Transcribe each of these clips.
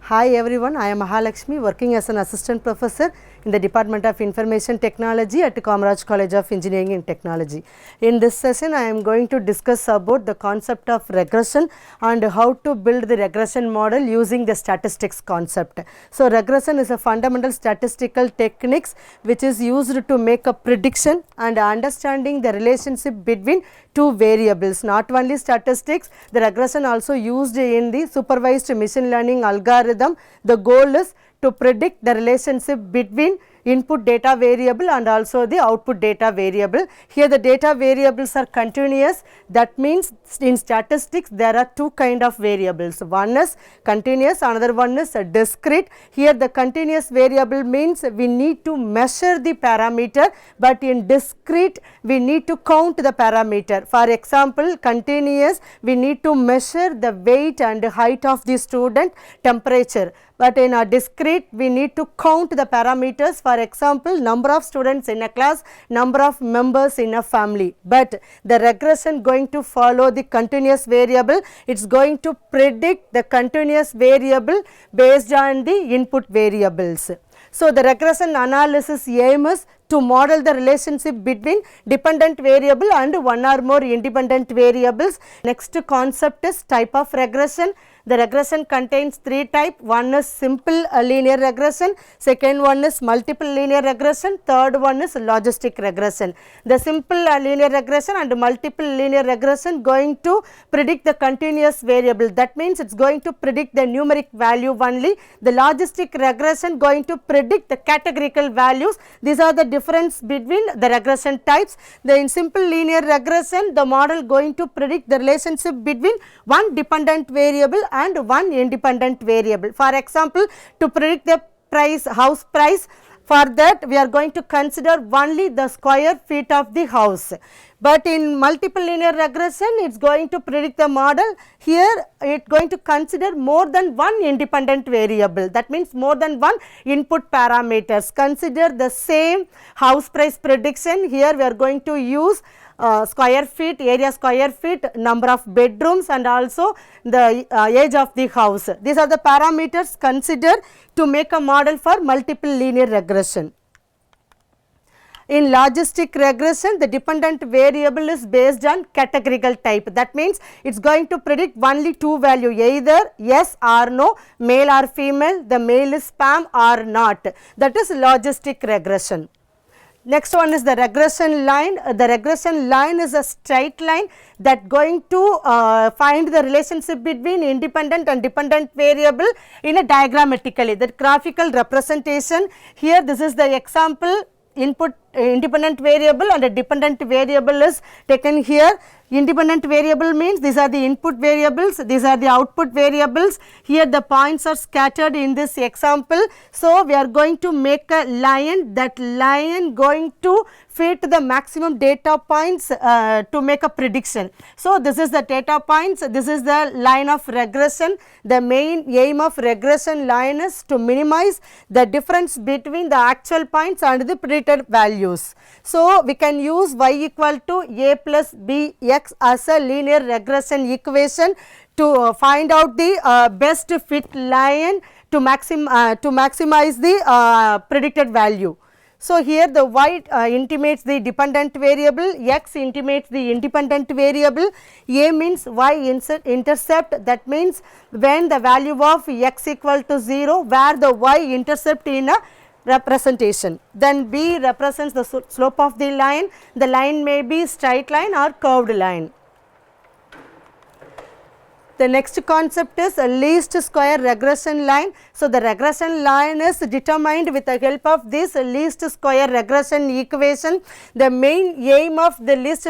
Hi everyone, I am Mahalakshmi working as an assistant professor in the Department of Information Technology at Kamaraj College of Engineering and Technology. In this session, I am going to discuss about the concept of regression and how to build the regression model using the statistics concept. So, regression is a fundamental statistical techniques which is used to make a prediction and understanding the relationship between two variables. Not only statistics, the regression also used in the supervised machine learning algorithm. The goal is to predict the relationship between input data variable and also the output data variable. Here the data variables are continuous. That means in statistics there are two kind of variables. One is continuous, another one is discrete. Here the continuous variable means we need to measure the parameter, but in discrete we need to count the parameter. For example, continuous we need to measure the weight and height of the student, temperature. But in a discrete we need to count the parameters, for example number of students in a class, number of members in a family. But the regression going to follow the continuous variable, it is going to predict the continuous variable based on the input variables. So, the regression analysis aim is to model the relationship between dependent variable and one or more independent variables. Next concept is type of regression. The regression contains three types. One is simple linear regression, second one is multiple linear regression, third one is logistic regression. The simple linear regression and multiple linear regression going to predict the continuous variable. That means it is going to predict the numeric value only. The logistic regression going to predict the categorical values. These are the difference between the regression types. In simple linear regression, the model going to predict the relationship between one dependent variable and one independent variable. For example, to predict the price, house price, for that we are going to consider only the square feet of the house. But in multiple linear regression, it is going to predict the model. Here it is going to consider more than one independent variable. That means more than one input parameters. Consider the same house price prediction. Here we are going to use square feet, area square feet, number of bedrooms and also the age of the house. These are the parameters considered to make a model for multiple linear regression. In logistic regression, the dependent variable is based on categorical type. That means it is going to predict only two value, either yes or no, male or female, the male is spam or not. That is logistic regression. Next one is the regression line. The regression line is a straight line that going to find the relationship between independent and dependent variable in a diagrammatically, the graphical representation. Here this is the example, input independent variable and a dependent variable is taken here. Independent variable means these are the input variables, these are the output variables. Here the points are scattered in this example. So, we are going to make a line, that line going to fit the maximum data points to make a prediction. So, this is the data points, this is the line of regression. The main aim of regression line is to minimize the difference between the actual points and the predicted values. So, we can use y equal to a plus b x as a linear regression equation to find out the best fit line to maximize the predicted value. So, here the y intimates the dependent variable, x intimates the independent variable, a means y intercept, that means when the value of x equal to 0, where the y intercept in a representation. Then b represents the slope of the line may be straight line or curved line. The next concept is a least square regression line. So, the regression line is determined with the help of this least square regression equation. The main aim of the least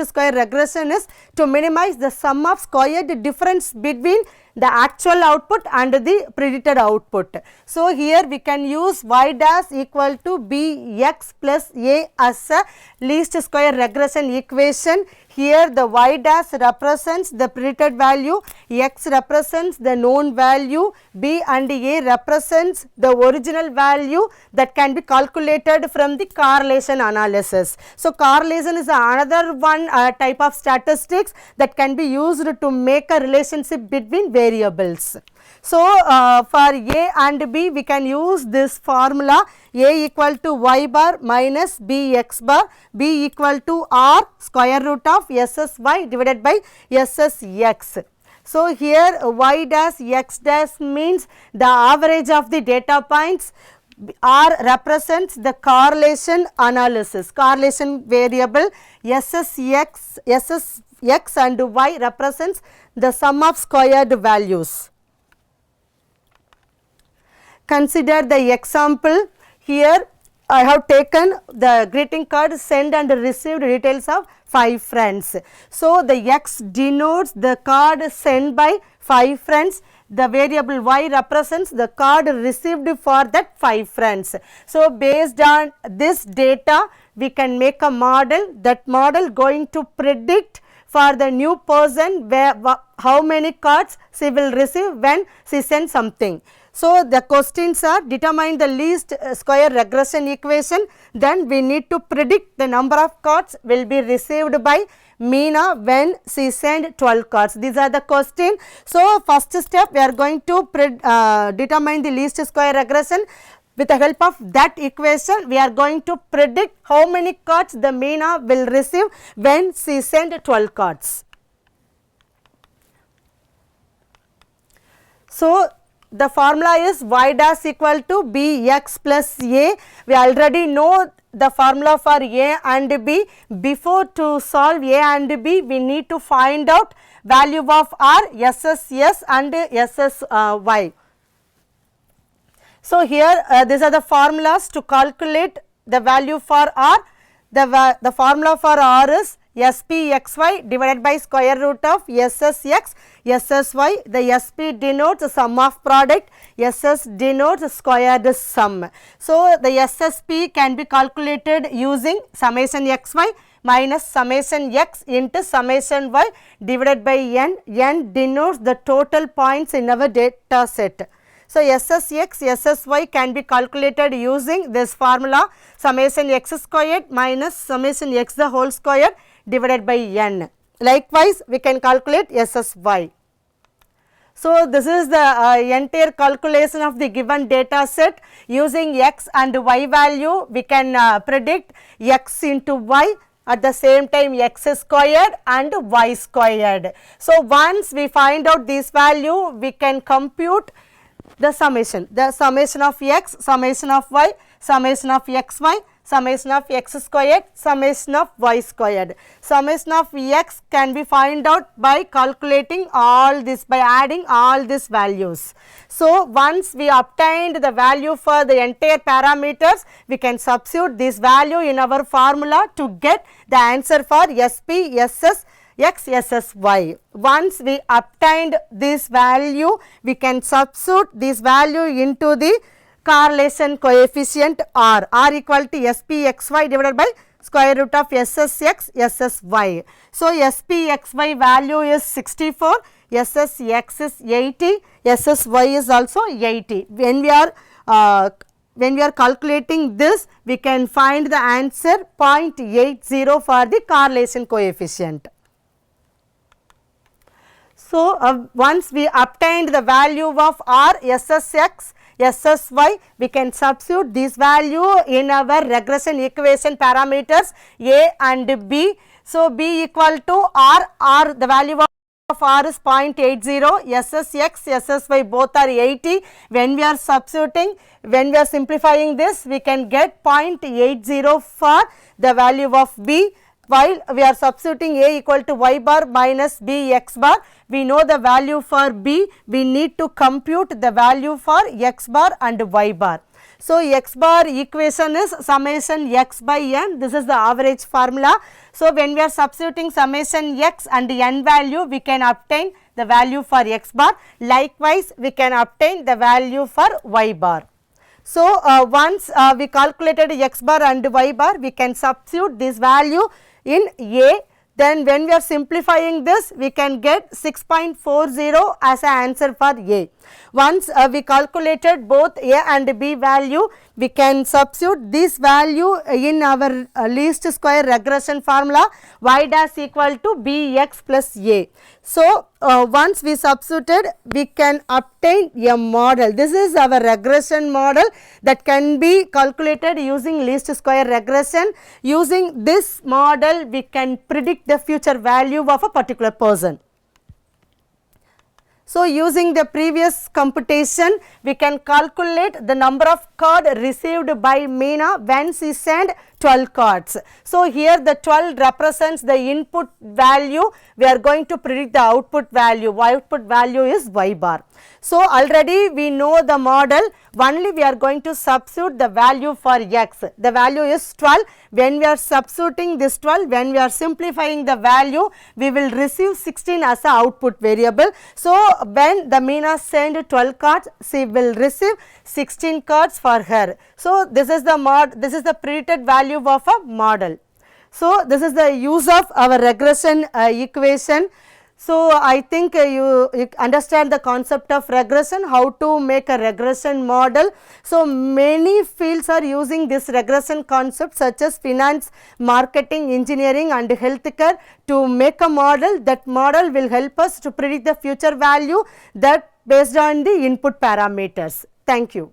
square regression is to minimize the sum of squared difference between the actual output and the predicted output. So, here we can use y dash equal to b x plus a as a least square regression equation. Here the y dash represents the predicted value, x represents the known value, b and a represents the original value that can be calculated from the correlation analysis. So, correlation is another one type of statistics that can be used to make a relationship between variables. variables. So, for A and B we can use this formula, A equal to y bar minus B x bar, B equal to R square root of SSY divided by SSX. So, here y dash x dash means the average of the data points, R represents the correlation analysis, correlation variable, SSX and y represents the sum of squared values. Consider the example. Here I have taken the greeting card sent and received details of 5 friends. So, the x denotes the card sent by 5 friends, the variable y represents the card received for that 5 friends. So, based on this data we can make a model, that model going to predict for the new person where how many cards she will receive when she sends something. So, the questions are determine the least square regression equation, then we need to predict the number of cards will be received by Meena when she send 12 cards. These are the question. So, first step we are going to determine the least square regression. With the help of that equation we are going to predict how many cards the Meena will receive when she send 12 cards. So, the formula is y dash equal to b x plus a. We already know the formula for a and b. Before to solve a and b, we need to find out value of r, SSS and SSY. So, here these are the formulas to calculate the value for r. The formula for r is SPXY divided by square root of SSX, SSY. The SP denotes sum of product, SS denotes squared sum. So, the SSP can be calculated using summation xy minus summation x into summation y divided by n. N denotes the total points in our data set. So, SSX, SSY can be calculated using this formula, summation x squared minus summation x the whole square divided by n. Likewise, we can calculate SSY. So, this is the entire calculation of the given data set. Using x and y value, we can predict x into y, at the same time x squared and y squared. So, once we find out this value, we can compute the summation of x, summation of y, summation of xy, summation of x squared, summation of y squared. Summation of x can be found out by calculating all this, by adding all these values. So, once we obtained the value for the entire parameters, we can substitute this value in our formula to get the answer for SP, SS, x, SSY. Once we obtained this value, we can substitute this value into the correlation coefficient r, r equal to SPXY divided by square root of SSX, SSY. So, SPXY value is 64, SSX is 80, SSY is also 80. When we are calculating this, we can find the answer 0.80 for the correlation coefficient. So, once we obtained the value of r, SSX, SSY, we can substitute this value in our regression equation parameters a and b. So, b equal to r, the value of r is 0.80, SSX, SSY both are 80. When we are substituting, when we are simplifying this, we can get 0.80 for the value of b. While we are substituting a equal to y bar minus b x bar, we know the value for b, we need to compute the value for x bar and y bar. So, x bar equation is summation x by n, this is the average formula. So, when we are substituting summation x and n value, we can obtain the value for x bar. Likewise, we can obtain the value for y bar. So, once we calculated x bar and y bar, we can substitute this value in a. Then when we are simplifying this, we can get 6.40 as an answer for a. Once we calculated both a and b value, we can substitute this value in our least square regression formula, y dash equal to bx plus a. So, once we substituted, we can obtain a model. This is our regression model that can be calculated using least square regression. Using this model, we can predict the future value of a particular person. So, using the previous computation, we can calculate the number of cards received by Meena when she sent 12 cards. So, here the 12 represents the input value, we are going to predict the output value, output value is y bar. So, already we know the model, only we are going to substitute the value for x, the value is 12. When we are substituting this 12, when we are simplifying the value, we will receive 16 as a output variable. So, when the Meena send 12 cards, she will receive 16 cards for her. So, this is the predicted value of a model. So, this is the use of our regression equation. So, I think you understand the concept of regression, how to make a regression model. So, many fields are using this regression concept such as finance, marketing, engineering and healthcare to make a model. That model will help us to predict the future value that based on the input parameters. Thank you.